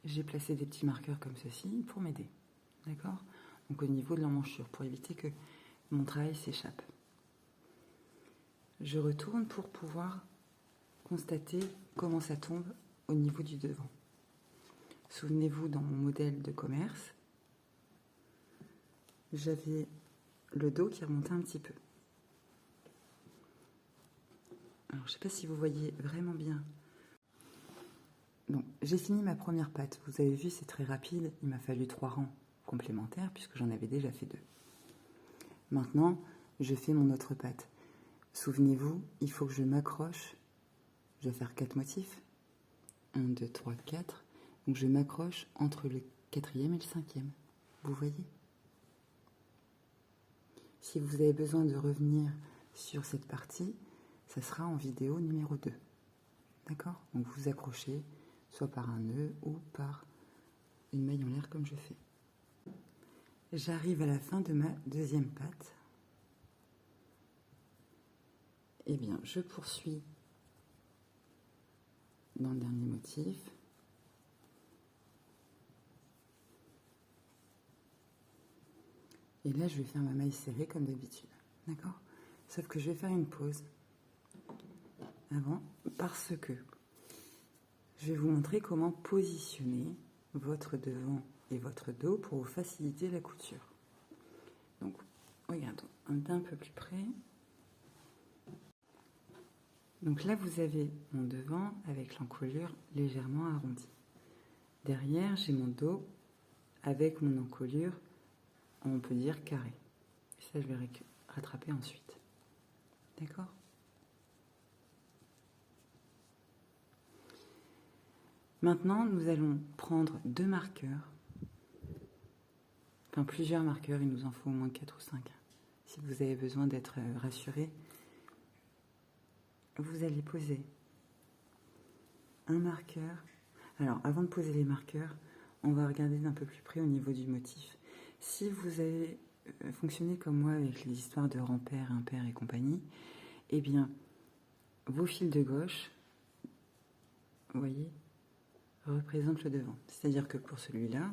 j'ai placé des petits marqueurs comme ceci pour m'aider. D'accord? Donc au niveau de l'emmanchure, pour éviter que mon travail s'échappe. Je retourne pour pouvoir constater comment ça tombe au niveau du devant. Souvenez-vous, dans mon modèle de commerce, j'avais le dos qui remontait un petit peu. Alors, je ne sais pas si vous voyez vraiment bien. Donc, j'ai fini ma première patte. Vous avez vu, c'est très rapide. Il m'a fallu 3 rangs complémentaires puisque j'en avais déjà fait 2. Maintenant, je fais mon autre patte. Souvenez-vous, il faut que je m'accroche. Je vais faire 4 motifs. 1, 2, 3, 4. Donc, je m'accroche entre le 4e et le 5e. Vous voyez? Si vous avez besoin de revenir sur cette partie, ça sera en vidéo numéro 2. D'accord? Donc vous accrochez soit par un nœud ou par une maille en l'air comme je fais. J'arrive à la fin de ma deuxième patte. Eh bien, je poursuis dans le dernier motif. Et là, je vais faire ma maille serrée comme d'habitude. D'accord? Sauf que je vais faire une pause avant parce que je vais vous montrer comment positionner votre devant et votre dos pour vous faciliter la couture. Donc, regardons un peu plus près. Donc là, vous avez mon devant avec l'encolure légèrement arrondie. Derrière, j'ai mon dos avec mon encolure, on peut dire carré. Et ça, je vais rattraper ensuite. D'accord? Maintenant, nous allons prendre 2 marqueurs. Enfin, plusieurs marqueurs, il nous en faut au moins 4 ou 5. Si vous avez besoin d'être rassuré, vous allez poser un marqueur. Alors, avant de poser les marqueurs, on va regarder d'un peu plus près au niveau du motif. Si vous avez fonctionné comme moi avec les histoires de rang-pair, impair et compagnie, eh bien, vos fils de gauche, vous voyez, représentent le devant. C'est-à-dire que pour celui-là,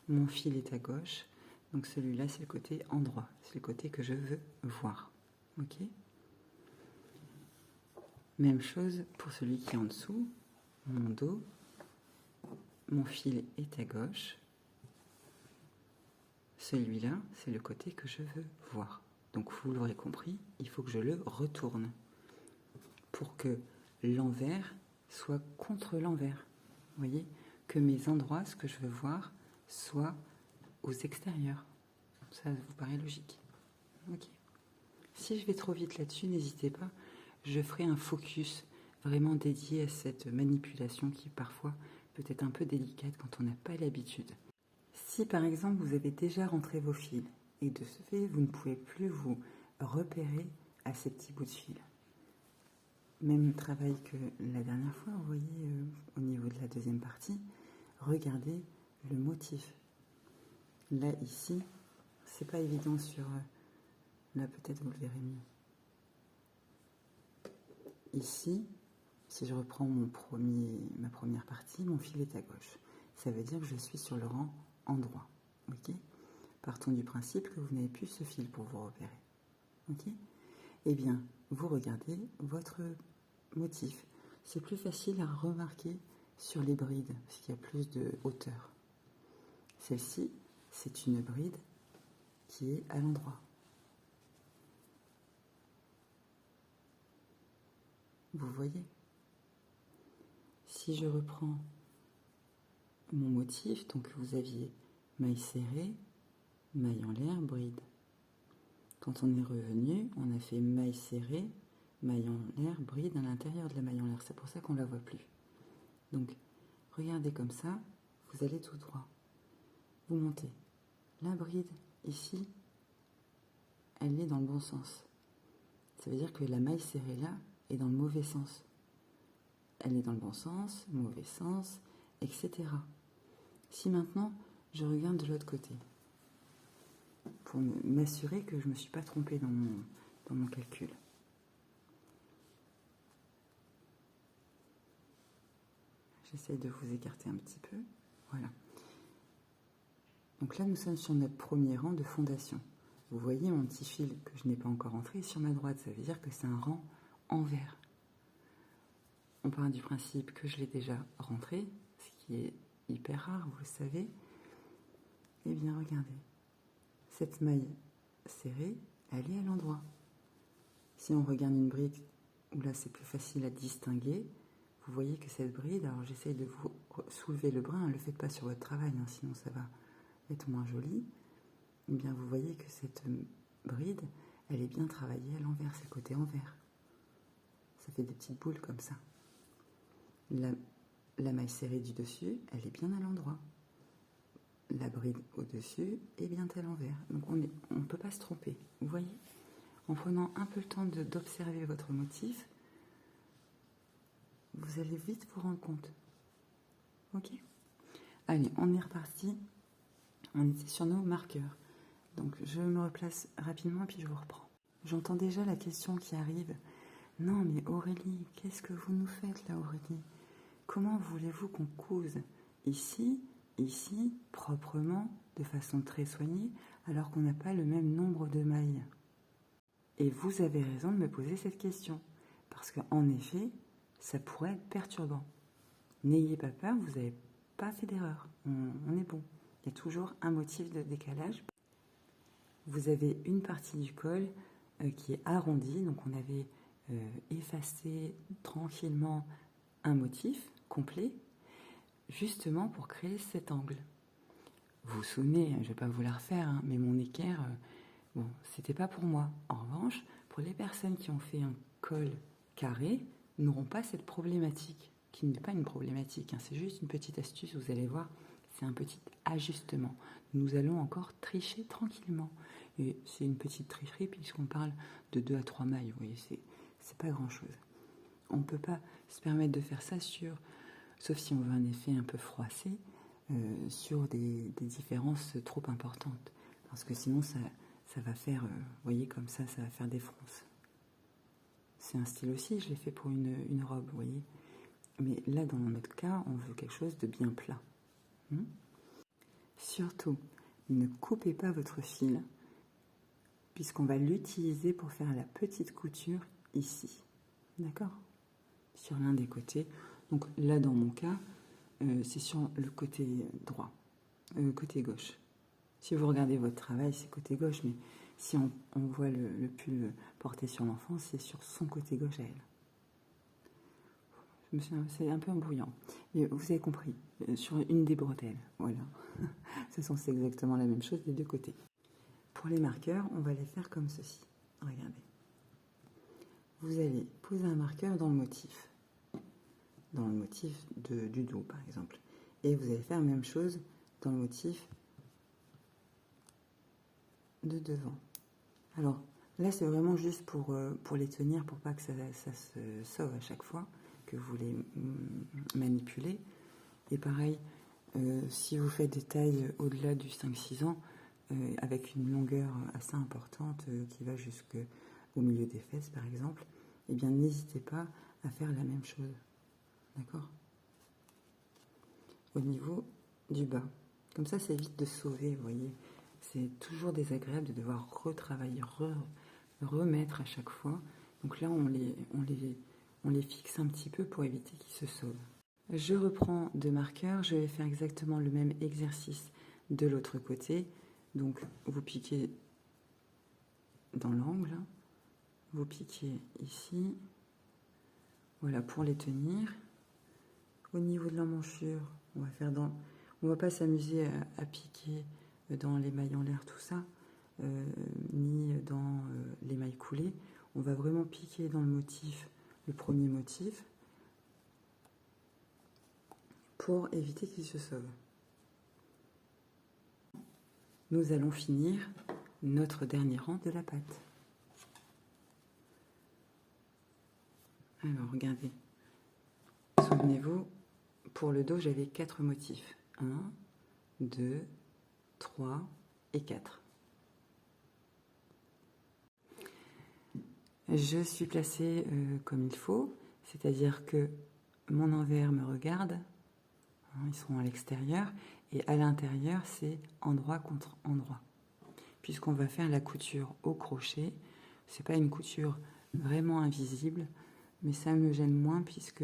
mon fil est à gauche, donc celui-là, c'est le côté endroit. C'est le côté que je veux voir. Ok? Même chose pour celui qui est en dessous, mon dos, mon fil est à gauche. Celui-là, c'est le côté que je veux voir. Donc vous l'aurez compris, il faut que je le retourne pour que l'envers soit contre l'envers. Vous voyez? Que mes endroits, ce que je veux voir, soient aux extérieurs. Ça vous paraît logique? Ok. Si je vais trop vite là-dessus, n'hésitez pas. Je ferai un focus vraiment dédié à cette manipulation qui parfois peut être un peu délicate quand on n'a pas l'habitude. Si par exemple vous avez déjà rentré vos fils et de ce fait vous ne pouvez plus vous repérer à ces petits bouts de fil, même travail que la dernière fois, vous voyez au niveau de la deuxième partie, regardez le motif. Là ici, c'est pas évident sur... là peut-être vous le verrez mieux. Ici, si je reprends ma première partie, mon fil est à gauche. Ça veut dire que je suis sur le rang endroit. Ok? Partons du principe que vous n'avez plus ce fil pour vous repérer. Ok? Eh bien, vous regardez votre motif. C'est plus facile à remarquer sur les brides, parce qu'il y a plus de hauteur. Celle-ci, c'est une bride qui est à l'endroit. Vous voyez? Si je reprends mon motif, donc vous aviez maille serrée, maille en l'air, bride. Quand on est revenu, on a fait maille serrée, maille en l'air, bride à l'intérieur de la maille en l'air. C'est pour ça qu'on ne la voit plus. Donc, regardez comme ça, vous allez tout droit. Vous montez. La bride, ici, elle est dans le bon sens. Ça veut dire que la maille serrée là est dans le mauvais sens. Elle est dans le bon sens, mauvais sens, etc. Si maintenant, je regarde de l'autre côté, pour m'assurer que je ne me suis pas trompée dans mon calcul. J'essaie de vous écarter un petit peu. Voilà. Donc là, nous sommes sur notre premier rang de fondation. Vous voyez mon petit fil que je n'ai pas encore entré sur ma droite, ça veut dire que c'est un rang envers. On part du principe que je l'ai déjà rentré, ce qui est hyper rare, vous le savez. Eh bien, regardez, cette maille serrée, elle est à l'endroit. Si on regarde une bride où là c'est plus facile à distinguer, vous voyez que cette bride, alors j'essaye de vous soulever le brin, ne le faites pas sur votre travail, hein, sinon ça va être moins joli. Eh bien, vous voyez que cette bride, elle est bien travaillée à l'envers, c'est le côté envers. Ça fait des petites boules comme ça. La maille serrée du dessus, elle est bien à l'endroit. La bride au-dessus est bien à l'envers. Donc on ne peut pas se tromper, vous voyez? En prenant un peu le temps d'observer votre motif, vous allez vite vous rendre compte. Ok? Allez, on est reparti. On était sur nos marqueurs. Donc je me replace rapidement puis je vous reprends. J'entends déjà la question qui arrive. Non mais Aurélie, qu'est-ce que vous nous faites là Aurélie? Comment voulez-vous qu'on couse ici, proprement, de façon très soignée, alors qu'on n'a pas le même nombre de mailles? Et vous avez raison de me poser cette question, parce qu'en effet, ça pourrait être perturbant. N'ayez pas peur, vous n'avez pas fait d'erreur, on est bon. Il y a toujours un motif de décalage. Vous avez une partie du col qui est arrondie, donc on avait effacé tranquillement un motif complet, justement pour créer cet angle. Vous vous souvenez, je ne vais pas vous la refaire, hein, mais mon équerre, bon, c'était pas pour moi. En revanche, pour les personnes qui ont fait un col carré, n'auront pas cette problématique, qui n'est pas une problématique, hein, c'est juste une petite astuce, vous allez voir, c'est un petit ajustement. Nous allons encore tricher tranquillement. Et c'est une petite tricherie puisqu'on parle de 2 à 3 mailles, vous voyez, c'est pas grand-chose. On ne peut pas se permettre de faire ça sauf si on veut un effet un peu froissé, sur des différences trop importantes. Parce que sinon, ça va faire, vous voyez, comme ça va faire des fronces. C'est un style aussi, je l'ai fait pour une robe, vous voyez. Mais là, dans notre cas, on veut quelque chose de bien plat. Surtout, ne coupez pas votre fil, puisqu'on va l'utiliser pour faire la petite couture ici. D'accord? Sur l'un des côtés. Donc là, dans mon cas, c'est sur le côté droit, côté gauche. Si vous regardez votre travail, c'est côté gauche, mais si on voit le pull porté sur l'enfant, c'est sur son côté gauche à elle. C'est un peu embrouillant. Mais vous avez compris, sur une des bretelles, voilà. C'est exactement la même chose des deux côtés. Pour les marqueurs, on va les faire comme ceci. Regardez. Vous allez poser un marqueur dans le motif du dos, par exemple. Et vous allez faire la même chose dans le motif de devant. Alors, là, c'est vraiment juste pour les tenir, pour pas que ça se sauve à chaque fois que vous les manipulez. Et pareil, si vous faites des tailles au-delà du 5-6 ans, avec une longueur assez importante qui va jusqu'au milieu des fesses, par exemple, eh bien, n'hésitez pas à faire la même chose. D'accord? Au niveau du bas. Comme ça évite de sauver, vous voyez. C'est toujours désagréable de devoir retravailler, remettre à chaque fois. Donc là, on les fixe un petit peu pour éviter qu'ils se sauvent. Je reprends deux marqueurs. Je vais faire exactement le même exercice de l'autre côté. Donc, vous piquez dans l'angle. Vous piquez ici. Voilà, pour les tenir. Au niveau de l'emmanchure, on va pas s'amuser à piquer dans les mailles en l'air, tout ça, ni dans les mailles coulées. On va vraiment piquer dans le premier motif, pour éviter qu'il se sauve. Nous allons finir notre dernier rang de la patte. Alors, regardez. Souvenez-vous, pour le dos, j'avais 4 motifs. 1, 2, 3 et 4. Je suis placée comme il faut, c'est-à-dire que mon envers me regarde. Ils seront à l'extérieur. Et à l'intérieur, c'est endroit contre endroit. Puisqu'on va faire la couture au crochet, c'est pas une couture vraiment invisible, mais ça me gêne moins puisque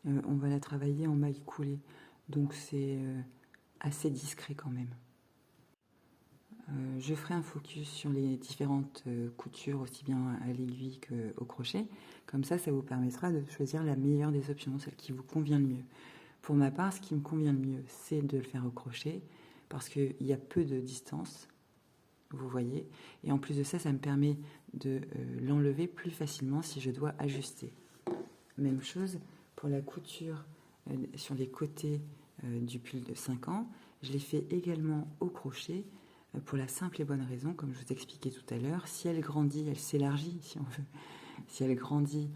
on va la travailler en maille coulée. Donc c'est assez discret quand même. Je ferai un focus sur les différentes coutures, aussi bien à l'aiguille qu'au crochet. Comme ça vous permettra de choisir la meilleure des options, celle qui vous convient le mieux. Pour ma part, ce qui me convient le mieux, c'est de le faire au crochet, parce qu'il y a peu de distance, vous voyez. Et en plus de ça, ça me permet de l'enlever plus facilement si je dois ajuster. Même chose pour la couture sur les côtés du pull de 5 ans. Je l'ai fait également au crochet, pour la simple et bonne raison, comme je vous expliquais tout à l'heure, si elle grandit, elle s'élargit, si on veut. Si elle grandit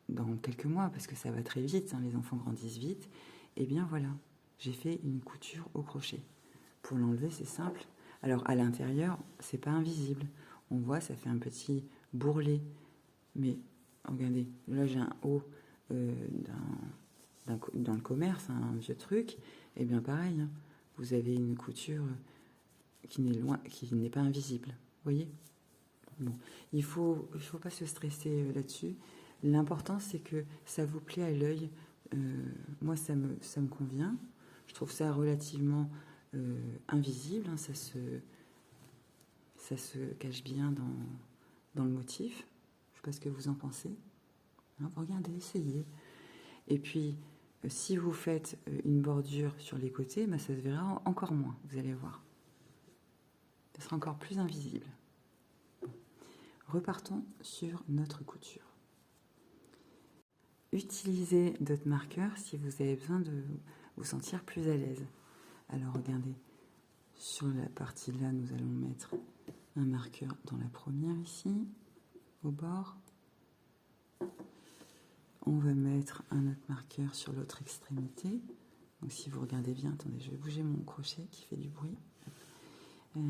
dans quelques mois, parce que ça va très vite, les enfants grandissent vite, et bien voilà, j'ai fait une couture au crochet. Pour l'enlever, c'est simple. Alors à l'intérieur, c'est pas invisible. On voit, ça fait un petit bourrelet. Mais regardez, là j'ai un haut dans le commerce, un vieux truc. Et bien pareil, vous avez une couture qui n'est pas invisible. Vous voyez? Bon, il faut pas se stresser là-dessus. L'important, c'est que ça vous plaît à l'œil. Moi, ça me convient. Je trouve ça relativement invisible. Ça se cache bien dans le motif. Je ne sais pas ce que vous en pensez. Regardez, essayez. Et puis, si vous faites une bordure sur les côtés, ça se verra encore moins, vous allez voir. Ça sera encore plus invisible. Repartons sur notre couture. Utilisez d'autres marqueurs si vous avez besoin de vous sentir plus à l'aise. Alors regardez, sur la partie là, nous allons mettre un marqueur dans la première ici, au bord. On va mettre un autre marqueur sur l'autre extrémité. Donc si vous regardez bien, attendez, je vais bouger mon crochet qui fait du bruit. 1,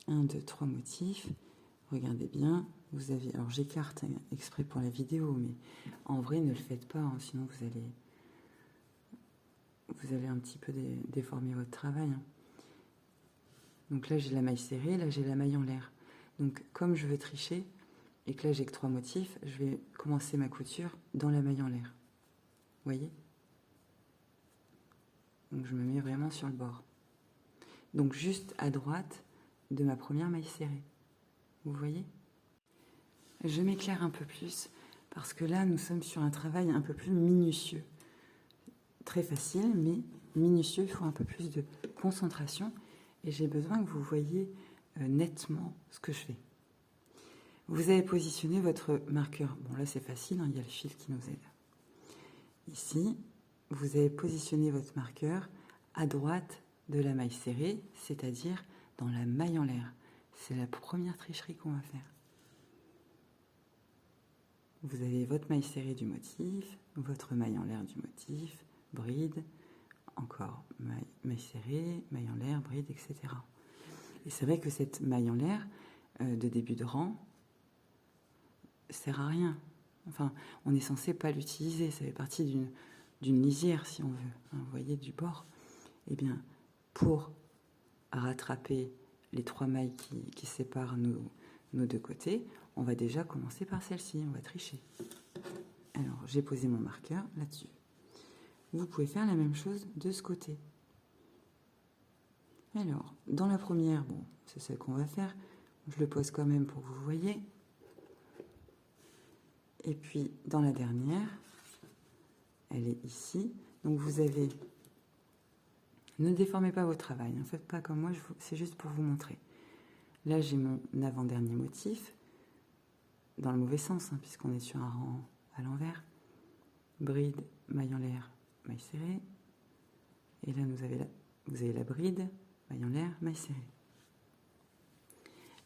2, 3 motifs. Regardez bien, vous avez... Alors j'écarte exprès pour la vidéo, mais en vrai, ne le faites pas, sinon vous allez un petit peu déformer votre travail. Donc là, j'ai la maille serrée, là, j'ai la maille en l'air. Donc comme je veux tricher, et que là, j'ai que 3 motifs, je vais commencer ma couture dans la maille en l'air. Vous voyez? Donc je me mets vraiment sur le bord. Donc juste à droite de ma première maille serrée. Vous voyez? Je m'éclaire un peu plus parce que là, nous sommes sur un travail un peu plus minutieux. Très facile, mais minutieux. Il faut un peu plus de concentration et j'ai besoin que vous voyez nettement ce que je fais. Vous avez positionné votre marqueur. Bon, là, c'est facile, il y a le fil qui nous aide. Ici, vous avez positionné votre marqueur à droite de la maille serrée, c'est-à-dire dans la maille en l'air. C'est la première tricherie qu'on va faire. Vous avez votre maille serrée du motif, votre maille en l'air du motif, bride, encore maille serrée, maille en l'air, bride, etc. Et c'est vrai que cette maille en l'air de début de rang sert à rien. Enfin, on est censé pas l'utiliser, ça fait partie d'une lisière, si on veut. Vous voyez, du bord. Eh bien, pour rattraper les 3 mailles qui séparent nos 2 côtés, on va déjà commencer par celle-ci, on va tricher. Alors, j'ai posé mon marqueur là-dessus. Vous pouvez faire la même chose de ce côté. Alors, dans la première, bon, c'est celle qu'on va faire. Je le pose quand même pour que vous voyez. Et puis, dans la dernière, elle est ici. Donc, vous avez... Ne déformez pas votre travail. Ne faites pas comme moi, c'est juste pour vous montrer. Là, j'ai mon avant-dernier motif, dans le mauvais sens, puisqu'on est sur un rang à l'envers. Bride, maille en l'air, maille serrée. Et là, vous avez la bride, maille en l'air, maille serrée.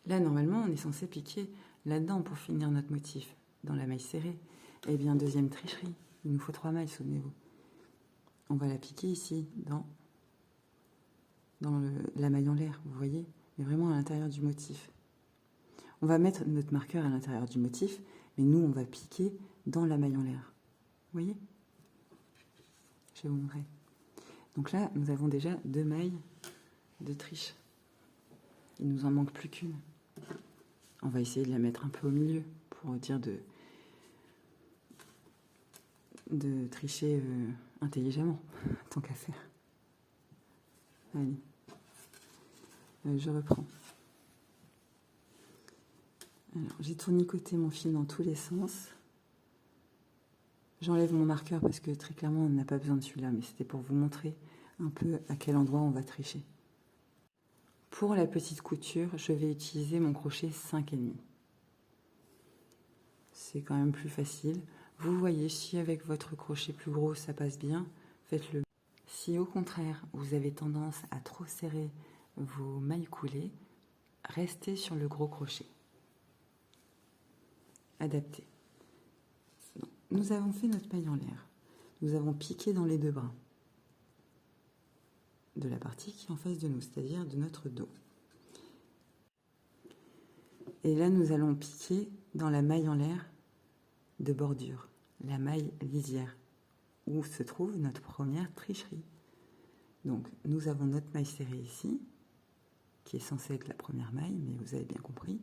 Là, normalement, on est censé piquer là-dedans pour finir notre motif, dans la maille serrée. Eh bien, deuxième tricherie, il nous faut 3 mailles, souvenez-vous. On va la piquer ici, dans la maille en l'air, vous voyez, mais vraiment à l'intérieur du motif. On va mettre notre marqueur à l'intérieur du motif, mais nous, on va piquer dans la maille en l'air. Vous voyez? je vous montrerai. Donc là, nous avons déjà 2 mailles de triche. Il nous en manque plus qu'une. On va essayer de la mettre un peu au milieu pour dire de tricher intelligemment, tant qu'à faire. Allez, je reprends. Alors, j'ai tournicoté mon fil dans tous les sens. J'enlève mon marqueur parce que très clairement on n'a pas besoin de celui-là, mais c'était pour vous montrer un peu à quel endroit on va tricher. Pour la petite couture, je vais utiliser mon crochet 5,5. C'est quand même plus facile. Vous voyez, si avec votre crochet plus gros ça passe bien, faites-le. Si au contraire vous avez tendance à trop serrer vos mailles coulées, restez sur le gros crochet. Adapté. Nous avons fait notre maille en l'air. Nous avons piqué dans les 2 brins de la partie qui est en face de nous, c'est-à-dire de notre dos. Et là, nous allons piquer dans la maille en l'air de bordure, la maille lisière, où se trouve notre première tricherie. Donc, nous avons notre maille serrée ici, qui est censée être la première maille, mais vous avez bien compris.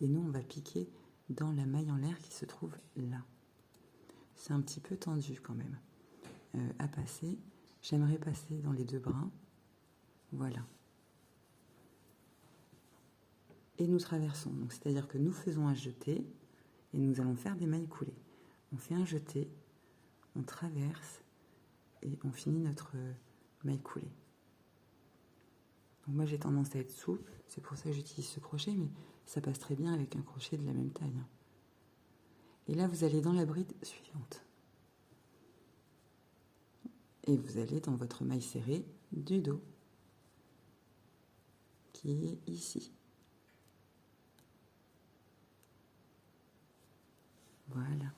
Et nous, on va piquer dans la maille en l'air qui se trouve là. C'est un petit peu tendu quand même à passer. J'aimerais passer dans les 2 brins. Voilà. Et nous traversons. Donc, c'est-à-dire que nous faisons un jeté et nous allons faire des mailles coulées. On fait un jeté, on traverse et on finit notre maille coulée. Donc moi, j'ai tendance à être souple. C'est pour ça que j'utilise ce crochet, mais ça passe très bien avec un crochet de la même taille. Et là, vous allez dans la bride suivante. Et vous allez dans votre maille serrée du dos, qui est ici. Voilà.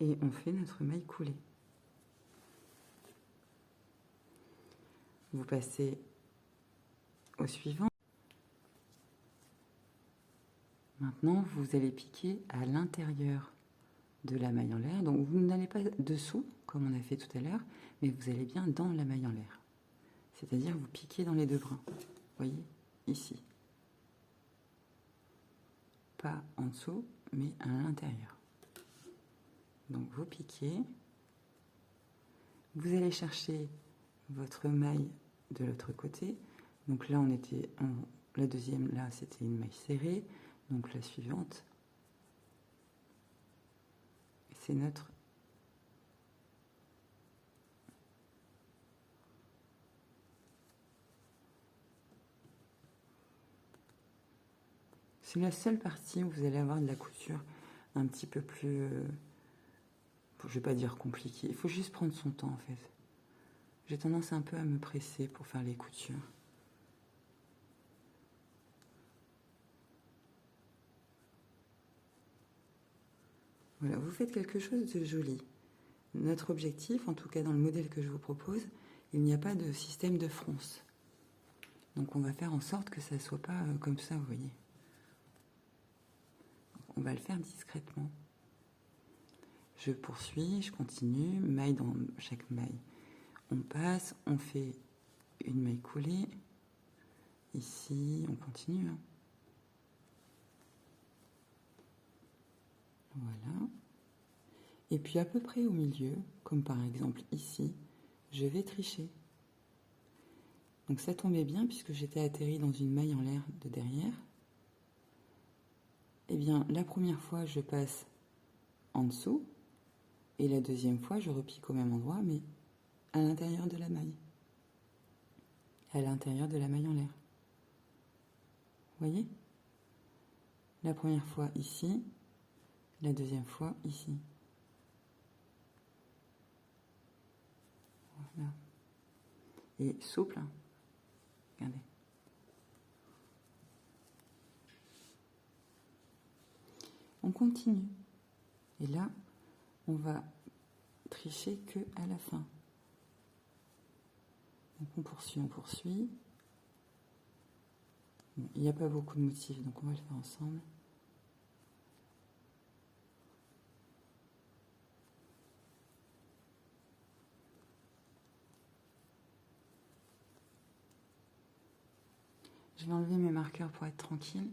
Et on fait notre maille coulée. Vous passez au suivant. Maintenant, vous allez piquer à l'intérieur de la maille en l'air. Donc, vous n'allez pas dessous, comme on a fait tout à l'heure, mais vous allez bien dans la maille en l'air. C'est-à-dire, vous piquez dans les 2 brins. Vous voyez, ici. Pas en dessous, mais à l'intérieur. Donc, vous piquez. Vous allez chercher votre maille de l'autre côté. Donc là, on était la deuxième, là, c'était une maille serrée. Donc la suivante, c'est notre c'est la seule partie où vous allez avoir de la couture un petit peu plus, je vais pas dire compliquée, il faut juste prendre son temps en fait. J'ai tendance un peu à me presser pour faire les coutures. Voilà, vous faites quelque chose de joli. Notre objectif, en tout cas dans le modèle que je vous propose, il n'y a pas de système de fronce. Donc on va faire en sorte que ça ne soit pas comme ça, vous voyez. On va le faire discrètement. Je poursuis, je continue, maille dans chaque maille. On passe, on fait une maille coulée. Ici, on continue. Voilà. Et puis à peu près au milieu, comme par exemple ici, je vais tricher. Donc ça tombait bien puisque j'étais atterri dans une maille en l'air de derrière. Eh bien, la première fois, je passe en dessous. Et la deuxième fois, je repique au même endroit, mais à l'intérieur de la maille. À l'intérieur de la maille en l'air. Vous voyez? La première fois ici, la deuxième fois ici. Voilà. Et souple, hein. Regardez. On continue. Et là, on va tricher que à la fin. Donc on poursuit, on poursuit. Bon, il n'y a pas beaucoup de motifs, donc on va le faire ensemble. Je vais enlever mes marqueurs pour être tranquille,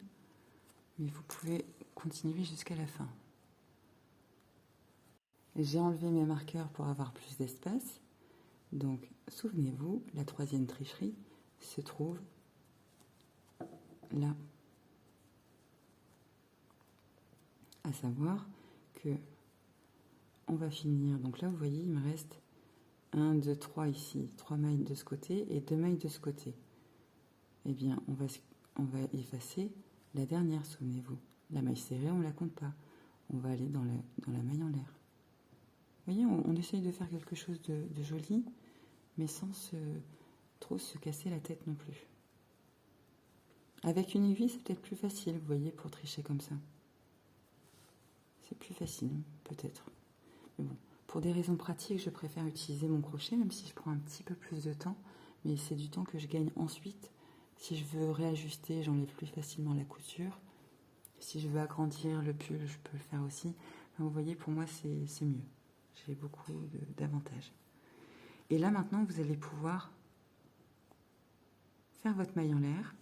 mais vous pouvez continuer jusqu'à la fin. J'ai enlevé mes marqueurs pour avoir plus d'espace. Donc, souvenez-vous, la troisième tricherie se trouve là. À savoir que on va finir. Donc là, vous voyez, il me reste 1, 2, 3 ici, 3 mailles de ce côté et 2 mailles de ce côté. Eh bien, on va effacer la dernière, souvenez-vous. La maille serrée, on ne la compte pas. On va aller dans la maille en l'air. Vous voyez, on essaye de faire quelque chose de joli, mais sans trop se casser la tête non plus. Avec une aiguille, c'est peut-être plus facile, vous voyez, pour tricher comme ça. C'est plus facile, peut-être. Mais bon, pour des raisons pratiques, je préfère utiliser mon crochet, même si je prends un petit peu plus de temps. Mais c'est du temps que je gagne ensuite. Si je veux réajuster, j'enlève plus facilement la couture. Si je veux agrandir le pull, je peux le faire aussi. Vous voyez, pour moi, c'est mieux. J'ai beaucoup d'avantages. Et là, maintenant, vous allez pouvoir faire votre maille en l'air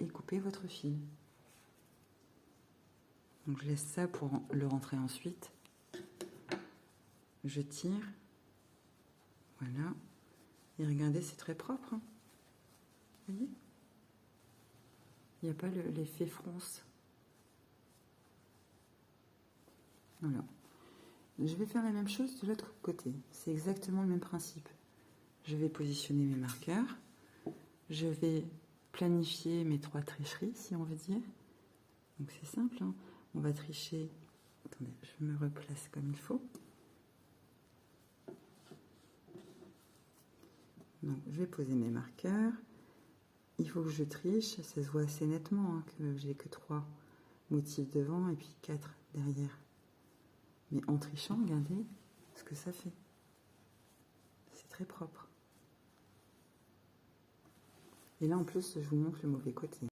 et couper votre fil. Donc, je laisse ça pour le rentrer ensuite. Je tire. Voilà. Et regardez, c'est très propre. Hein. Vous voyez ? Il n'y a pas l'effet fronce. Voilà. Je vais faire la même chose de l'autre côté. C'est exactement le même principe. Je vais positionner mes marqueurs. Je vais planifier mes 3 tricheries, si on veut dire. Donc c'est simple. Hein. On va tricher. Attendez, je me replace comme il faut. Donc je vais poser mes marqueurs. Il faut que je triche. Ça se voit assez nettement hein, que j'ai que 3 motifs devant et puis 4 derrière. Mais en trichant, regardez ce que ça fait. C'est très propre. Et là, en plus, je vous montre le mauvais côté.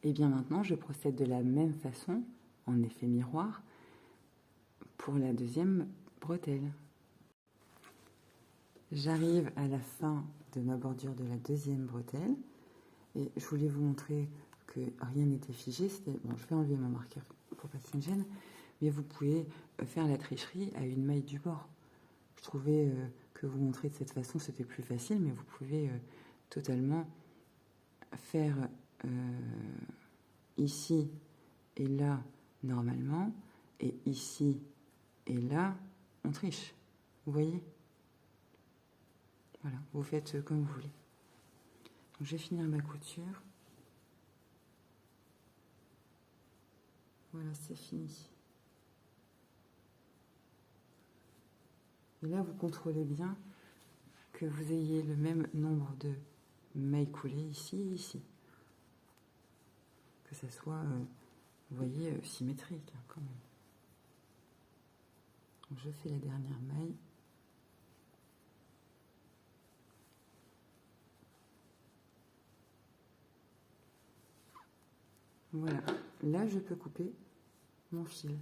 Et bien maintenant, je procède de la même façon, en effet miroir, pour la deuxième bretelle. J'arrive à la fin de ma bordure de la deuxième bretelle. Et je voulais vous montrer que rien n'était figé. Bon, je vais enlever mon marqueur pour pas qu'il me gêne. Mais vous pouvez faire la tricherie à une maille du bord. Je trouvais que vous montrer de cette façon, c'était plus facile, mais vous pouvez totalement faire ici et là, normalement, et ici et là, on triche. Vous voyez ? Voilà, vous faites comme vous voulez. Donc, je vais finir ma couture. Voilà, c'est fini. Et là, vous contrôlez bien que vous ayez le même nombre de mailles coulées ici et ici. Que ça soit, vous voyez, symétrique quand même. Donc, je fais la dernière maille. Voilà. Là, je peux couper mon fil.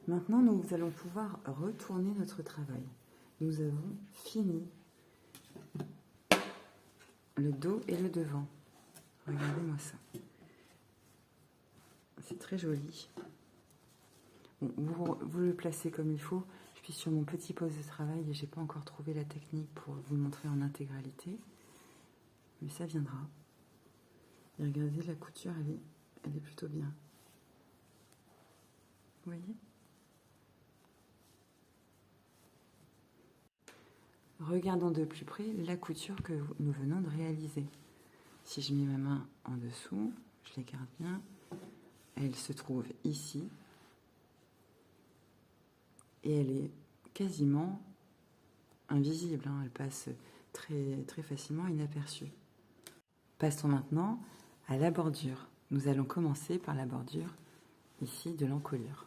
Maintenant, nous allons pouvoir retourner notre travail. Nous avons fini le dos et le devant. Regardez-moi ça. C'est très joli. Bon, vous le placez comme il faut. Je suis sur mon petit poste de travail et je n'ai pas encore trouvé la technique pour vous le montrer en intégralité. Mais ça viendra. Et regardez, la couture, elle est plutôt bien. Vous voyez ? Regardons de plus près la couture que nous venons de réaliser. Si je mets ma main en dessous, je les garde bien, elle se trouve ici et elle est quasiment invisible, hein. Elle passe très, très facilement inaperçue. Passons maintenant à la bordure. Nous allons commencer par la bordure ici de l'encolure.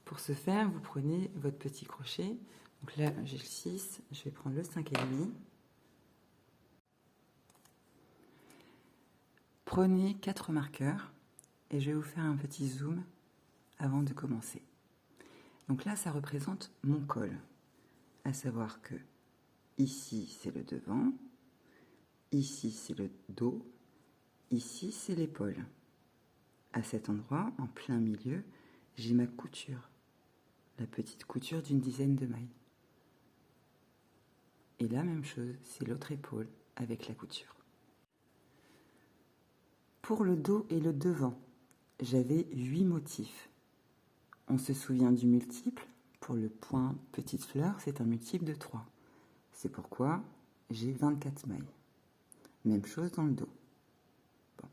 Pour ce faire, vous prenez votre petit crochet. Donc là, j'ai le 6, je vais prendre le 5,5. Prenez 4 marqueurs et je vais vous faire un petit zoom avant de commencer. Donc là, ça représente mon col. à savoir que ici c'est le devant, ici c'est le dos, ici c'est l'épaule. À cet endroit, en plein milieu, j'ai ma couture, la petite couture d'une dizaine de mailles. Et la même chose, c'est l'autre épaule avec la couture. Pour le dos et le devant, j'avais 8 motifs. On se souvient du multiple. Pour le point petite fleur, c'est un multiple de 3. C'est pourquoi j'ai 24 mailles. Même chose dans le dos. Bon.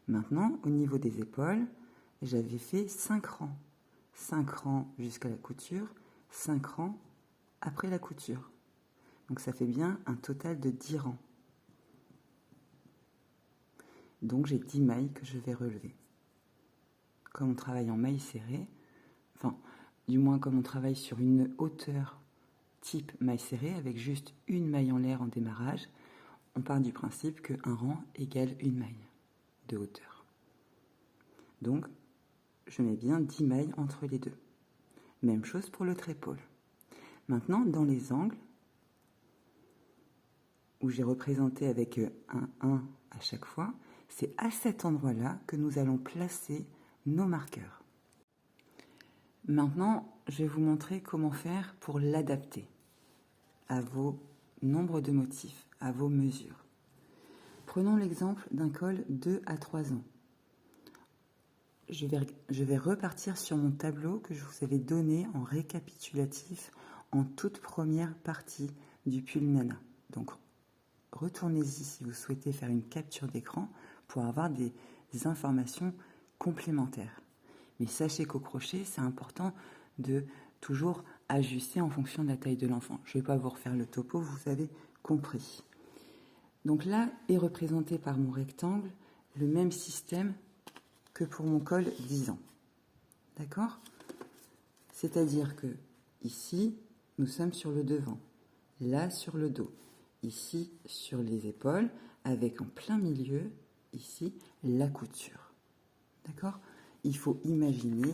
Maintenant, au niveau des épaules, j'avais fait 5 rangs. 5 rangs jusqu'à la couture, 5 rangs après la couture. Donc ça fait bien un total de 10 rangs. Donc j'ai 10 mailles que je vais relever. Comme on travaille en mailles serrées, enfin, du moins comme on travaille sur une hauteur type maille serrée avec juste une maille en l'air en démarrage, on part du principe qu'un rang égale une maille de hauteur. Donc, je mets bien 10 mailles entre les deux. Même chose pour l'autre épaule. Maintenant, dans les angles, où j'ai représenté avec un 1 à chaque fois, c'est à cet endroit-là que nous allons placer nos marqueurs. Maintenant, je vais vous montrer comment faire pour l'adapter à vos nombres de motifs, à vos mesures. Prenons l'exemple d'un col 2 à 3 ans. Je vais repartir sur mon tableau que je vous avais donné en récapitulatif en toute première partie du pull Nana. Donc, retournez-y si vous souhaitez faire une capture d'écran pour avoir des informations complémentaires. Mais sachez qu'au crochet, c'est important de toujours ajuster en fonction de la taille de l'enfant. Je ne vais pas vous refaire le topo, vous avez compris. Donc là est représenté par mon rectangle le même système que pour mon col 10 ans. D'accord ? C'est-à-dire que ici, nous sommes sur le devant, là sur le dos, ici sur les épaules, avec en plein milieu, ici, la couture. D'accord ? Il faut imaginer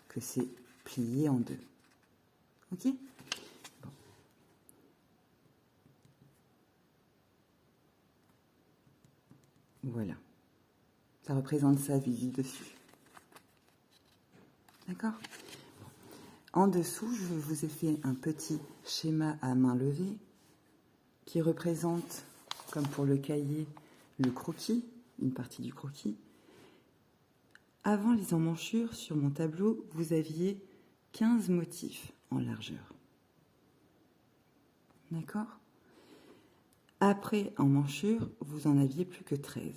que c'est plié en deux. Ok ? Bon. Voilà. Ça représente ça visé dessus. D'accord ? Bon. En dessous, je vous ai fait un petit schéma à main levée qui représente, comme pour le cahier, le croquis, une partie du croquis. Avant les emmanchures, sur mon tableau, vous aviez 15 motifs en largeur. D'accord ? Après emmanchure, vous en aviez plus que 13.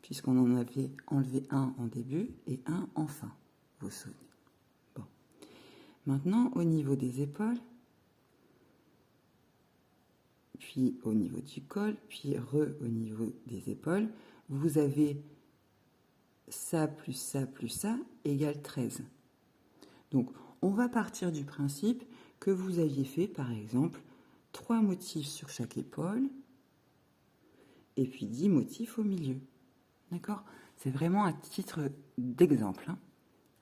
Puisqu'on en avait enlevé un en début et un en fin, vous vous souvenez. Bon. Maintenant, au niveau des épaules, puis au niveau du col, puis au niveau des épaules, vous avez ça plus ça plus ça égale 13. Donc, on va partir du principe que vous aviez fait, par exemple, 3 motifs sur chaque épaule et puis 10 motifs au milieu. D'accord ? C'est vraiment à titre d'exemple. Hein.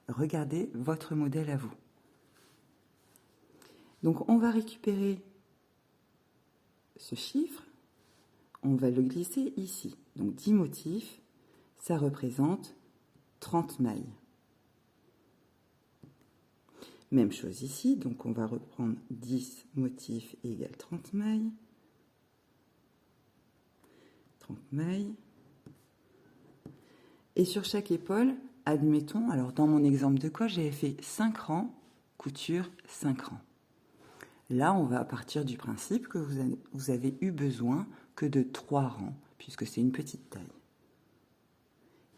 Regardez votre modèle à vous. Donc, on va récupérer ce chiffre, on va le glisser ici. Donc, 10 motifs, ça représente 30 mailles. Même chose ici, donc on va reprendre 10 motifs égale 30 mailles. 30 mailles. Et sur chaque épaule, admettons, alors dans mon exemple de col, j'avais fait 5 rangs, couture 5 rangs. Là, on va partir du principe que vous avez eu besoin que de 3 rangs, puisque c'est une petite taille.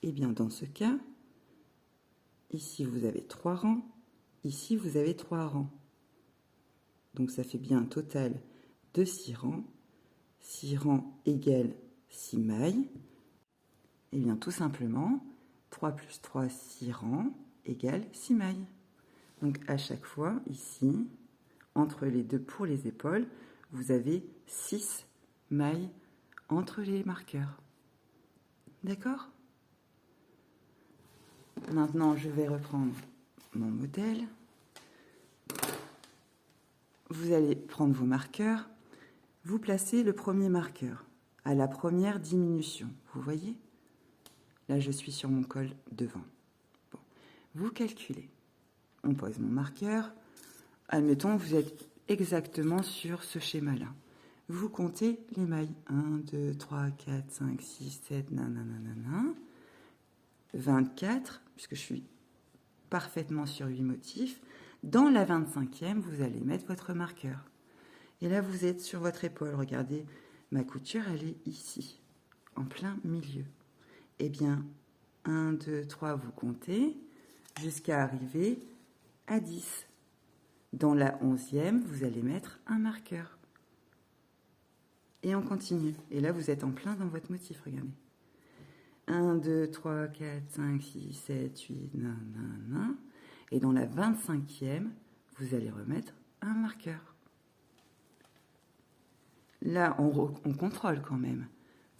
Et bien, dans ce cas, ici, vous avez 3 rangs, ici, vous avez 3 rangs. Donc, ça fait bien un total de 6 rangs. 6 rangs égale 6 mailles. Et bien, tout simplement, 3 plus 3, 6 rangs égale 6 mailles. Donc, à chaque fois, ici, entre les deux pour les épaules, vous avez 6 mailles entre les marqueurs. D'accord ? Maintenant, je vais reprendre mon modèle. vous allez prendre vos marqueurs, vous placez le premier marqueur à la première diminution. Vous voyez? Là, je suis sur mon col devant. Bon. Vous calculez. On pose mon marqueur. Admettons, vous êtes exactement sur ce schéma-là. Vous comptez les mailles. 1, 2, 3, 4, 5, 6, 7, nanana, 24, puisque je suis parfaitement sur 8 motifs. Dans la 25e, vous allez mettre votre marqueur. Et là, vous êtes sur votre épaule. Regardez, ma couture, elle est ici, en plein milieu. Eh bien, 1, 2, 3, vous comptez, jusqu'à arriver à 10. Dans la 11e, vous allez mettre un marqueur. Et on continue. Et là, vous êtes en plein dans votre motif, regardez. 1, 2, 3, 4, 5, 6, 7, 8, nanana. Et dans la 25e, vous allez remettre un marqueur. Là, on contrôle quand même.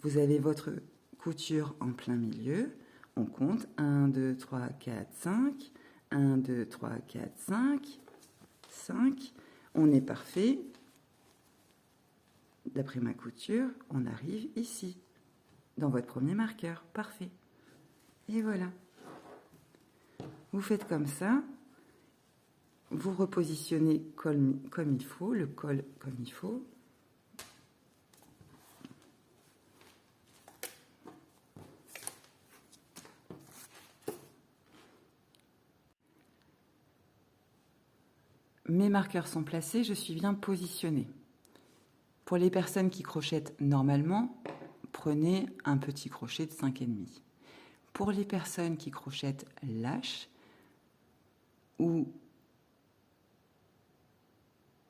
Vous avez votre couture en plein milieu. On compte 1, 2, 3, 4, 5. 1, 2, 3, 4, 5. 5. On est parfait. D'après ma couture, on arrive ici, dans votre premier marqueur. Parfait. Et voilà. Vous faites comme ça. Vous repositionnez comme il faut, le col comme il faut. Mes marqueurs sont placés, je suis bien positionnée. Pour les personnes qui crochettent normalement, prenez un petit crochet de 5,5. Pour les personnes qui crochettent lâche, ou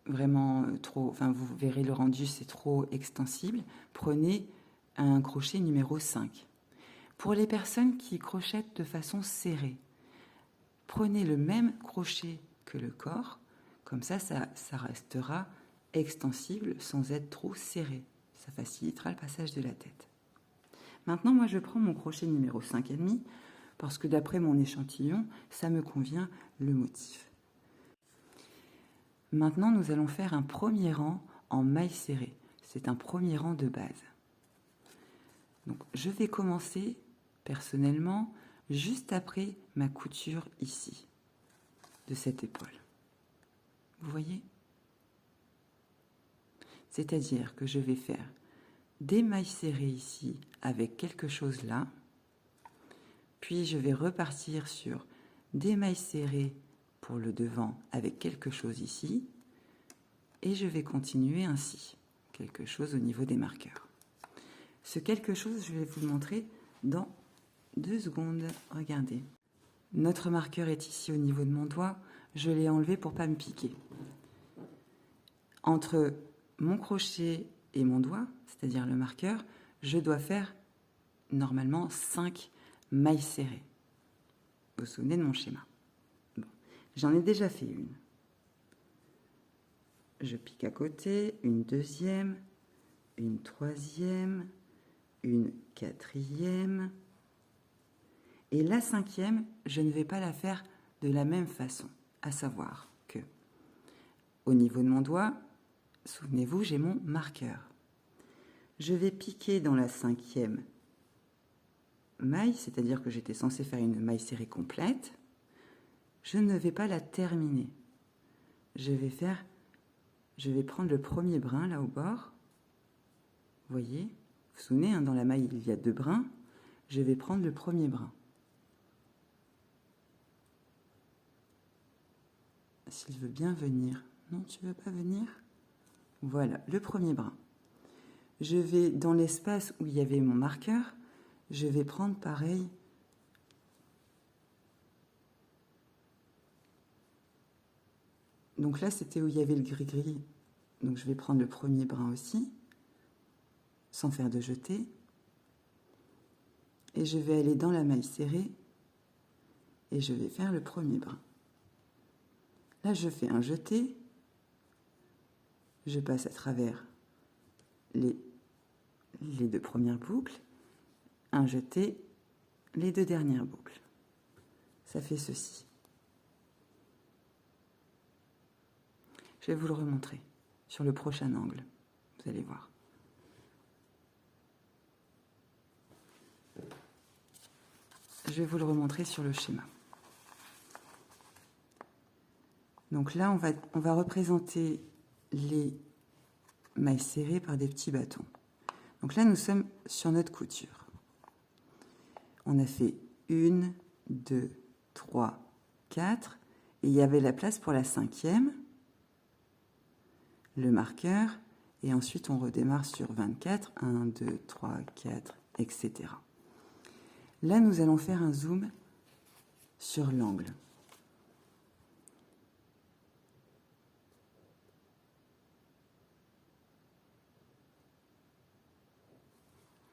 vraiment trop, enfin vous verrez le rendu, c'est trop extensible, prenez un crochet numéro 5. Pour les personnes qui crochettent de façon serrée, prenez le même crochet que le corps, comme ça restera extensible sans être trop serré. Ça facilitera le passage de la tête. Maintenant, moi, je prends mon crochet numéro 5,5 parce que d'après mon échantillon, ça me convient le motif. Maintenant, nous allons faire un premier rang en maille serrée. C'est un premier rang de base. Donc, je vais commencer, personnellement, juste après ma couture ici, de cette épaule. Vous voyez ? C'est-à-dire que je vais faire des mailles serrées ici avec quelque chose là, puis je vais repartir sur des mailles serrées pour le devant avec quelque chose ici, et je vais continuer ainsi, quelque chose au niveau des marqueurs. Ce quelque chose, je vais vous le montrer dans 2 secondes. Regardez, notre marqueur est ici au niveau de mon doigt, je l'ai enlevé pour ne pas me piquer. Entre mon crochet et mon doigt, c'est-à-dire le marqueur, je dois faire normalement 5 mailles serrées. Vous vous souvenez de mon schéma? Bon. J'en ai déjà fait une. Je pique à côté, une deuxième, une troisième, une quatrième. Et la 5e, je ne vais pas la faire de la même façon. À savoir que, au niveau de mon doigt, souvenez-vous, j'ai mon marqueur. Je vais piquer dans la 5e maille, c'est-à-dire que j'étais censée faire une maille serrée complète. Je ne vais pas la terminer. Je vais prendre le premier brin là au bord. Vous voyez, vous vous souvenez, hein, dans la maille, il y a 2 brins. Je vais prendre le premier brin. S'il veut bien venir. Non, tu veux pas venir? Voilà, le premier brin. Je vais, dans l'espace où il y avait mon marqueur, je vais prendre pareil. Donc là, c'était où il y avait le gris-gris. Donc je vais prendre le premier brin aussi, sans faire de jeté. Et je vais aller dans la maille serrée et je vais faire le premier brin. Là, je fais un jeté. Je passe à travers les 2 premières boucles, un jeté, les 2 dernières boucles. Ça fait ceci. Je vais vous le remontrer sur le prochain angle. Vous allez voir. Je vais vous le remontrer sur le schéma. Donc là, on va représenter les mailles serrées par des petits bâtons. Donc là, nous sommes sur notre couture. On a fait 1, 2, 3, 4. Et il y avait la place pour la 5e, le marqueur. Et ensuite, on redémarre sur 24. 1, 2, 3, 4, etc. Là, nous allons faire un zoom sur l'angle.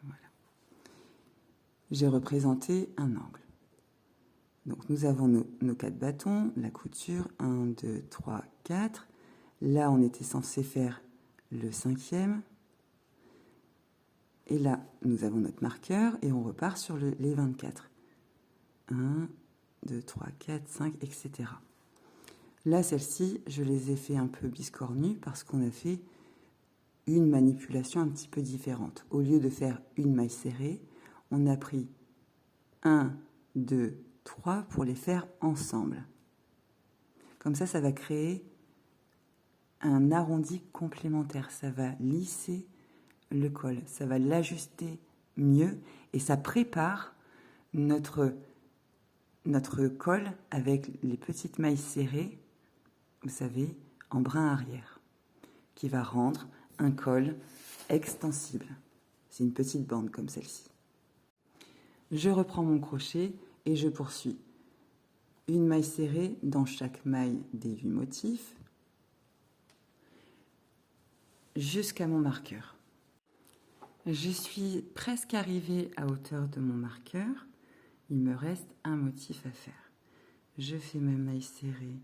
Voilà. J'ai représenté un angle. Donc, nous avons nos 4 bâtons, la couture, 1, 2, 3, 4. Là, on était censé faire le 5e. Et là, nous avons notre marqueur et on repart sur les 24. 1, 2, 3, 4, 5, etc. Là, celles-ci, je les ai fait un peu biscornues parce qu'on a fait une manipulation un petit peu différente. Au lieu de faire une maille serrée, on a pris 1, 2, 3 pour les faire ensemble. Comme ça va créer un arrondi complémentaire. Ça va lisser le col, ça va l'ajuster mieux et ça prépare notre col avec les petites mailles serrées, vous savez, en brin arrière, qui va rendre un col extensible. C'est une petite bande comme celle-ci. Je reprends mon crochet et je poursuis. Une maille serrée dans chaque maille des 8 motifs jusqu'à mon marqueur. Je suis presque arrivée à hauteur de mon marqueur. Il me reste un motif à faire. Je fais ma maille serrée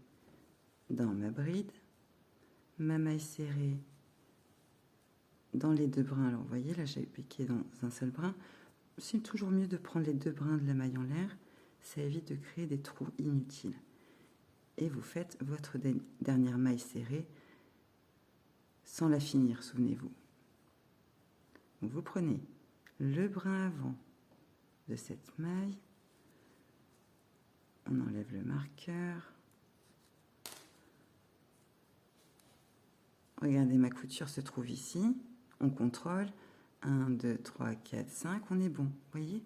dans ma bride, ma maille serrée dans les 2 brins. Alors vous voyez, là j'ai piqué dans un seul brin. C'est toujours mieux de prendre les 2 brins de la maille en l'air. Ça évite de créer des trous inutiles. Et vous faites votre dernière maille serrée sans la finir, souvenez-vous. Vous prenez le brin avant de cette maille, on enlève le marqueur. Regardez, ma couture se trouve ici. On contrôle. 1, 2, 3, 4, 5. On est bon, voyez?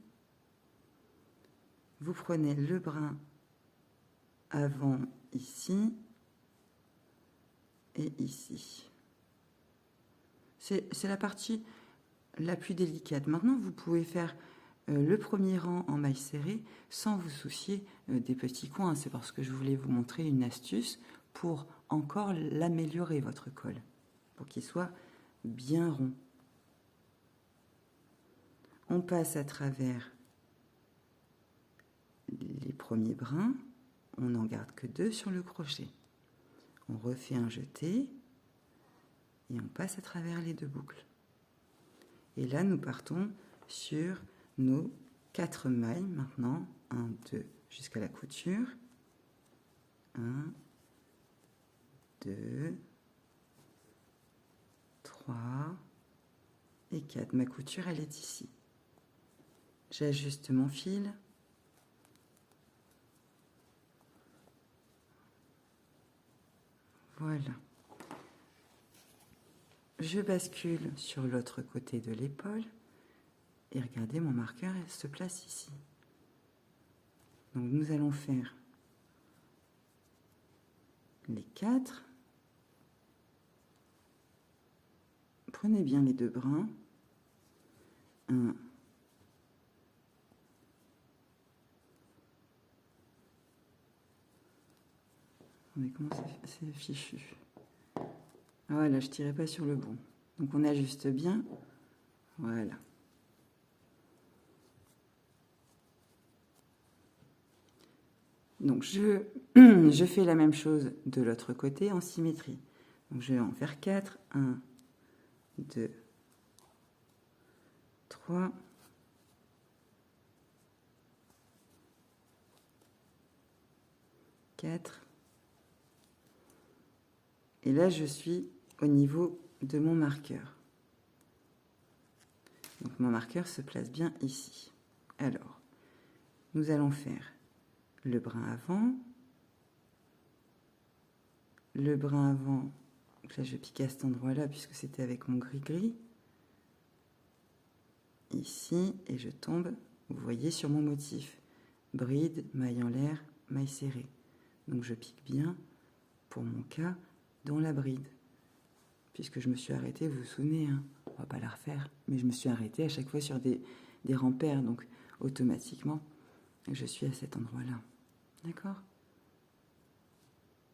Vous prenez le brin avant ici et ici. C'est la partie la plus délicate. Maintenant, vous pouvez faire le premier rang en maille serrée sans vous soucier des petits coins. C'est parce que je voulais vous montrer une astuce pour encore l'améliorer, votre col, pour qu'il soit bien rond. On passe à travers les premiers brins, on n'en garde que 2 sur le crochet. On refait un jeté et on passe à travers les 2 boucles. Et là, nous partons sur nos 4 mailles maintenant. 1, 2, jusqu'à la couture. 1, 2, 3 et 4. Ma couture, elle est ici. J'ajuste mon fil. Voilà. Je bascule sur l'autre côté de l'épaule et regardez, mon marqueur elle se place ici. Donc nous allons faire les 4. Prenez bien les 2 brins. 1, mais comment c'est fichu. Ah voilà, je tirais pas sur le bon. Donc on ajuste bien. Voilà. Donc je fais la même chose de l'autre côté en symétrie. Donc je vais en faire 4. 1, 2, 3. Et là, je suis au niveau de mon marqueur. Donc mon marqueur se place bien ici. Alors, nous allons faire le brin avant. Le brin avant, donc là je pique à cet endroit-là puisque c'était avec mon gris-gris. Ici, et je tombe, vous voyez, sur mon motif. Bride, maille en l'air, maille serrée. Donc je pique bien, pour mon cas, dans la bride. Puisque je me suis arrêtée, vous vous souvenez, hein, on ne va pas la refaire, mais je me suis arrêtée à chaque fois sur des rangs pairs, donc automatiquement, je suis à cet endroit-là. D'accord ?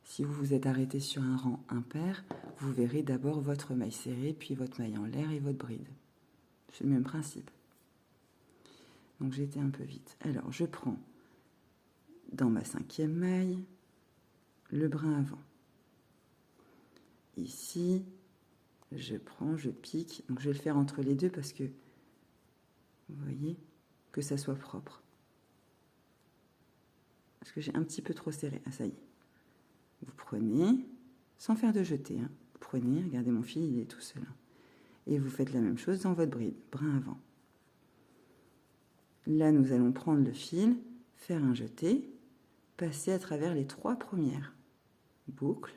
Si vous vous êtes arrêté sur un rang impair, vous verrez d'abord votre maille serrée, puis votre maille en l'air et votre bride. C'est le même principe. Donc j'ai été un peu vite. Alors je prends dans ma 5e maille le brin avant. Ici, je prends, je pique. Donc je vais le faire entre les deux parce que, vous voyez, que ça soit propre. Parce que j'ai un petit peu trop serré. Ah, ça y est. Vous prenez, sans faire de jeté, hein. Vous prenez, regardez mon fil, il est tout seul. Hein. Et vous faites la même chose dans votre bride, brin avant. Là, nous allons prendre le fil, faire un jeté, passer à travers les 3 premières boucles.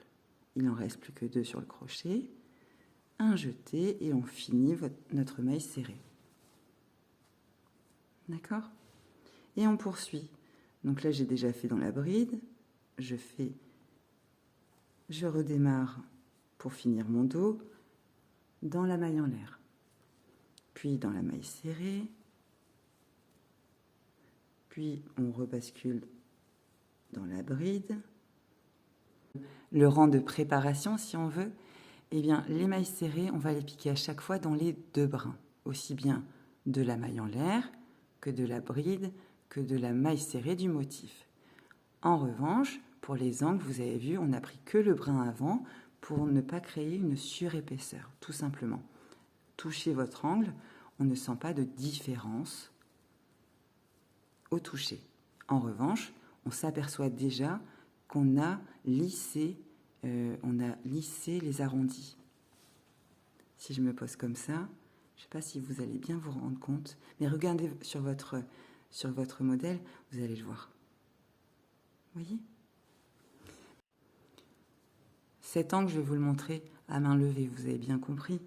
Il n'en reste plus que 2 sur le crochet. Un jeté et on finit notre maille serrée. D'accord ? Et on poursuit. Donc là, j'ai déjà fait dans la bride. Je redémarre pour finir mon dos dans la maille en l'air. Puis dans la maille serrée. Puis on rebascule dans la bride. Le rang de préparation, si on veut, eh bien, les mailles serrées, on va les piquer à chaque fois dans les 2 brins, aussi bien de la maille en l'air que de la bride, que de la maille serrée du motif. En revanche, pour les angles, vous avez vu, on n'a pris que le brin avant pour ne pas créer une surépaisseur, tout simplement. Touchez votre angle, on ne sent pas de différence au toucher. En revanche, on s'aperçoit déjà qu'on a lissé les arrondis. Si je me pose comme ça, je ne sais pas si vous allez bien vous rendre compte, mais regardez sur votre modèle, vous allez le voir. Vous voyez ? Cet angle, je vais vous le montrer à main levée, vous avez bien compris.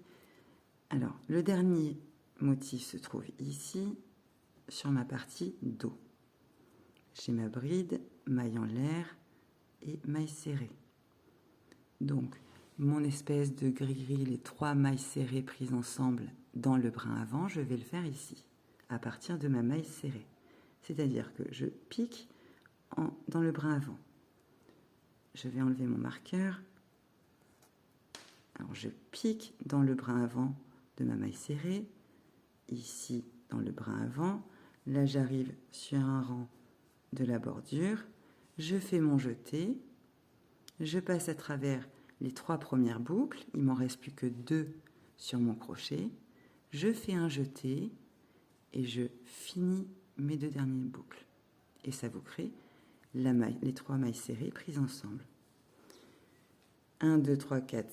Alors, le dernier motif se trouve ici, sur ma partie dos. J'ai ma bride, maille en l'air et maille serrée. Donc, mon espèce de gris-gris, les 3 mailles serrées prises ensemble dans le brin avant, je vais le faire ici, à partir de ma maille serrée. C'est-à-dire que je pique dans le brin avant. Je vais enlever mon marqueur. Alors, je pique dans le brin avant de ma maille serrée, ici dans le brin avant. Là, j'arrive sur un rang de la bordure. Je fais mon jeté. Je passe à travers les 3 premières boucles. Il m'en reste plus que 2 sur mon crochet. Je fais un jeté et je finis mes 2 dernières boucles. Et ça vous crée les 3 mailles serrées prises ensemble. 1, 2, 3, 4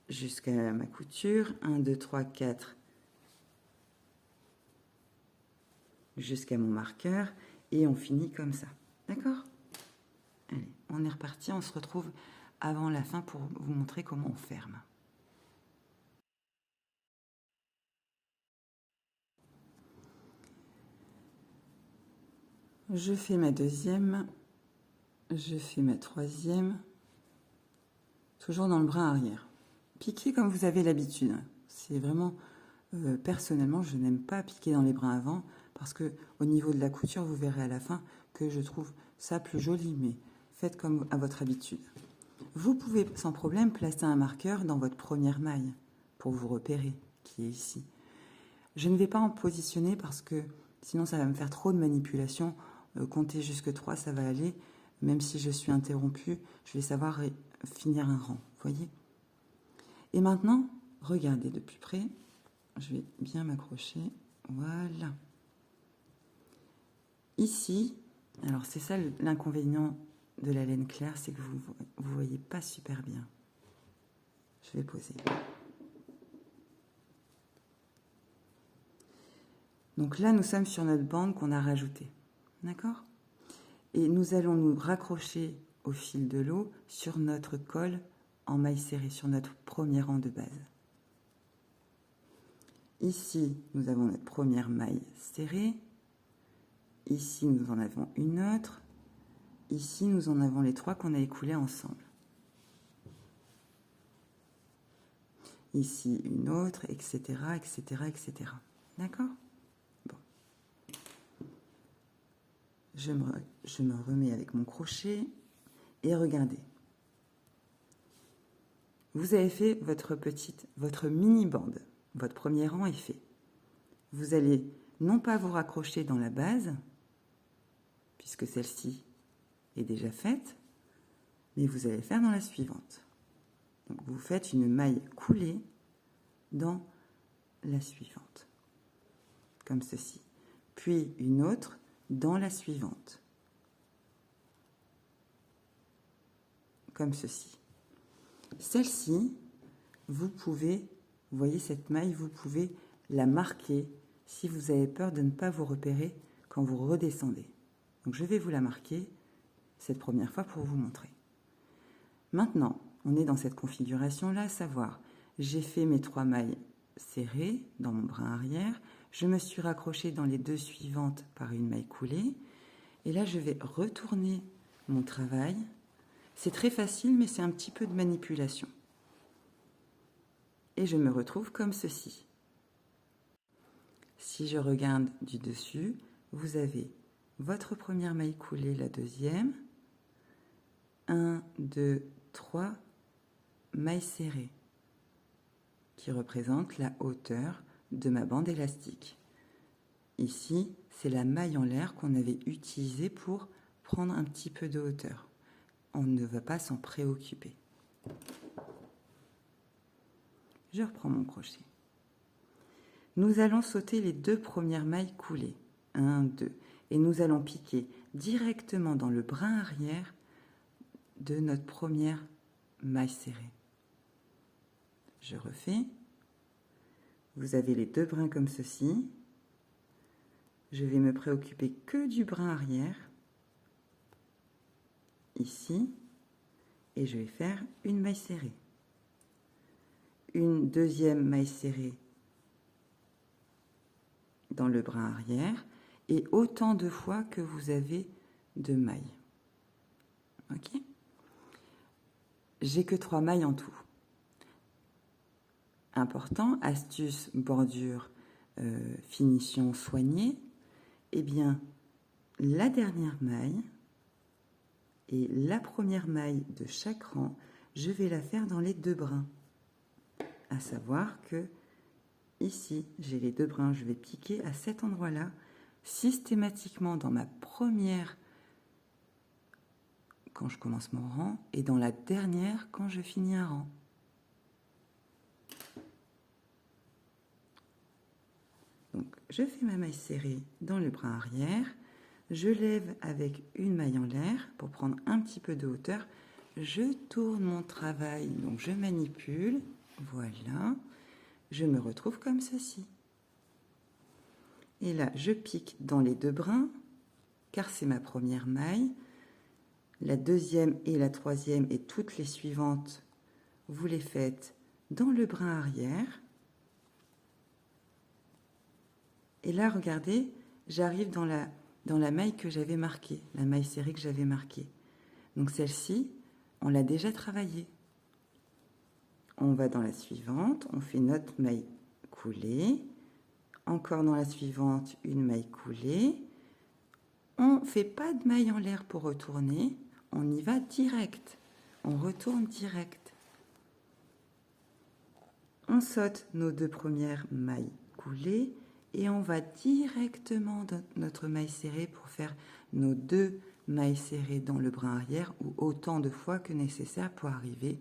jusqu'à ma couture. 1, 2, 3, 4 jusqu'à mon marqueur. Et on finit comme ça. D'accord ? Allez, on est reparti. On se retrouve avant la fin pour vous montrer comment on ferme. Je fais ma 2e, je fais ma 3e, toujours dans le brin arrière. Piquez comme vous avez l'habitude. C'est vraiment, personnellement, je n'aime pas piquer dans les brins avant parce que au niveau de la couture, vous verrez à la fin que je trouve ça plus joli, mais faites comme à votre habitude. Vous pouvez sans problème placer un marqueur dans votre première maille pour vous repérer, qui est ici. Je ne vais pas en positionner parce que sinon ça va me faire trop de manipulation. Compter jusque 3, ça va aller. Même si je suis interrompue, je vais savoir finir un rang. Voyez ? Et maintenant, regardez de plus près. Je vais bien m'accrocher. Voilà. Ici, alors c'est ça l'inconvénient de la laine claire, c'est que vous ne voyez pas super bien. Je vais poser. Donc là, nous sommes sur notre bande qu'on a rajoutée. D'accord? Et nous allons nous raccrocher au fil de l'eau sur notre col en maille serrée, sur notre premier rang de base. Ici, nous avons notre première maille serrée. Ici, nous en avons une autre. Ici, nous en avons les 3 qu'on a écoulés ensemble. Ici, une autre, etc., etc., etc. D'accord? Bon. Je me remets avec mon crochet et regardez. Vous avez fait votre mini bande. Votre premier rang est fait. Vous allez non pas vous raccrocher dans la base, puisque celle-ci est déjà faite, mais vous allez faire dans la suivante. Donc vous faites une maille coulée dans la suivante, comme ceci. Puis une autre dans la suivante, comme ceci. Celle-ci, vous pouvez, vous voyez cette maille, vous pouvez la marquer si vous avez peur de ne pas vous repérer quand vous redescendez. Donc je vais vous la marquer cette première fois pour vous montrer. Maintenant, on est dans cette configuration-là, à savoir, j'ai fait mes 3 mailles serrées dans mon brin arrière, je me suis raccrochée dans les 2 suivantes par une maille coulée, et là je vais retourner mon travail. C'est très facile, mais c'est un petit peu de manipulation. Et je me retrouve comme ceci. Si je regarde du dessus, vous avez votre première maille coulée, la deuxième, 1, 2, 3 mailles serrées qui représentent la hauteur de ma bande élastique. Ici, c'est la maille en l'air qu'on avait utilisée pour prendre un petit peu de hauteur. On ne va pas s'en préoccuper. Je reprends mon crochet. Nous allons sauter les 2 premières mailles coulées, 1, 2, et nous allons piquer directement dans le brin arrière de notre première maille serrée. Je refais. Vous avez les 2 brins comme ceci. Je vais me préoccuper que du brin arrière, ici, et je vais faire une maille serrée. Une deuxième maille serrée dans le brin arrière, et autant de fois que vous avez de mailles. Ok? J'ai que 3 mailles en tout. Important, astuce, bordure, finition soignée, eh bien, la dernière maille et la première maille de chaque rang, je vais la faire dans les 2 brins. À savoir que ici, j'ai les 2 brins, je vais piquer à cet endroit-là, systématiquement dans ma première, quand je commence mon rang, et dans la dernière, quand je finis un rang. Donc, je fais ma maille serrée dans le brin arrière, je lève avec une maille en l'air pour prendre un petit peu de hauteur, je tourne mon travail, donc je manipule, voilà, je me retrouve comme ceci. Et là, je pique dans les 2 brins, car c'est ma première maille. La deuxième et la troisième et toutes les suivantes, vous les faites dans le brin arrière. Et là, regardez, j'arrive dans la maille que j'avais marquée, la maille serrée que j'avais marquée. Donc celle-ci, on l'a déjà travaillée. On va dans la suivante, on fait notre maille coulée. Encore dans la suivante, une maille coulée. On ne fait pas de maille en l'air pour retourner, on y va direct. On retourne direct. On saute nos 2 premières mailles coulées et on va directement dans notre maille serrée pour faire nos 2 mailles serrées dans le brin arrière ou autant de fois que nécessaire pour arriver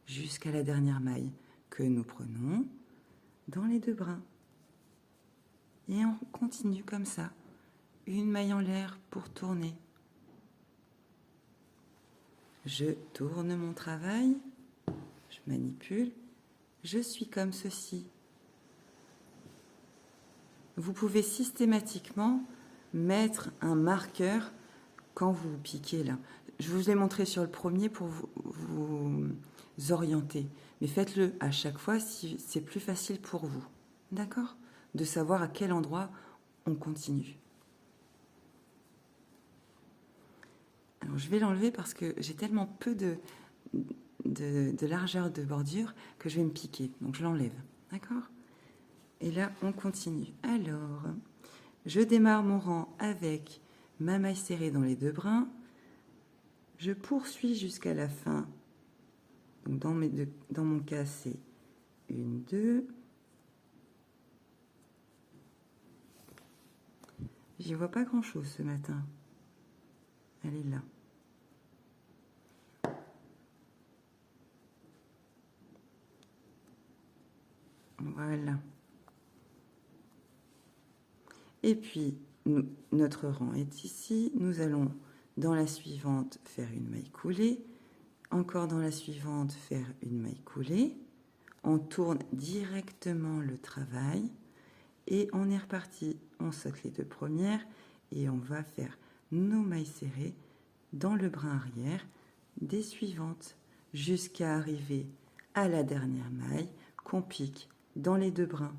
jusqu'à la dernière maille que nous prenons dans les 2 brins. Et on continue comme ça. Une maille en l'air pour tourner. Je tourne mon travail, je manipule, je suis comme ceci. Vous pouvez systématiquement mettre un marqueur quand vous piquez là. Je vous l'ai montré sur le premier pour vous orienter. Mais faites-le à chaque fois si c'est plus facile pour vous. D'accord? De savoir à quel endroit on continue. Alors je vais l'enlever parce que j'ai tellement peu de largeur de bordure que je vais me piquer. Donc je l'enlève. D'accord? Et là, on continue. Alors, je démarre mon rang avec ma maille serrée dans les 2 brins. Je poursuis jusqu'à la fin. Donc dans mon cas, c'est 1, 2. J'y vois pas grand-chose ce matin. Elle est là. Voilà. Et puis, notre rang est ici. Nous allons, dans la suivante, faire une maille coulée. Encore dans la suivante, faire une maille coulée. On tourne directement le travail. Et on est reparti. On saute les 2 premières. Et on va faire nos mailles serrées dans le brin arrière des suivantes. Jusqu'à arriver à la dernière maille qu'on pique dans les 2 brins.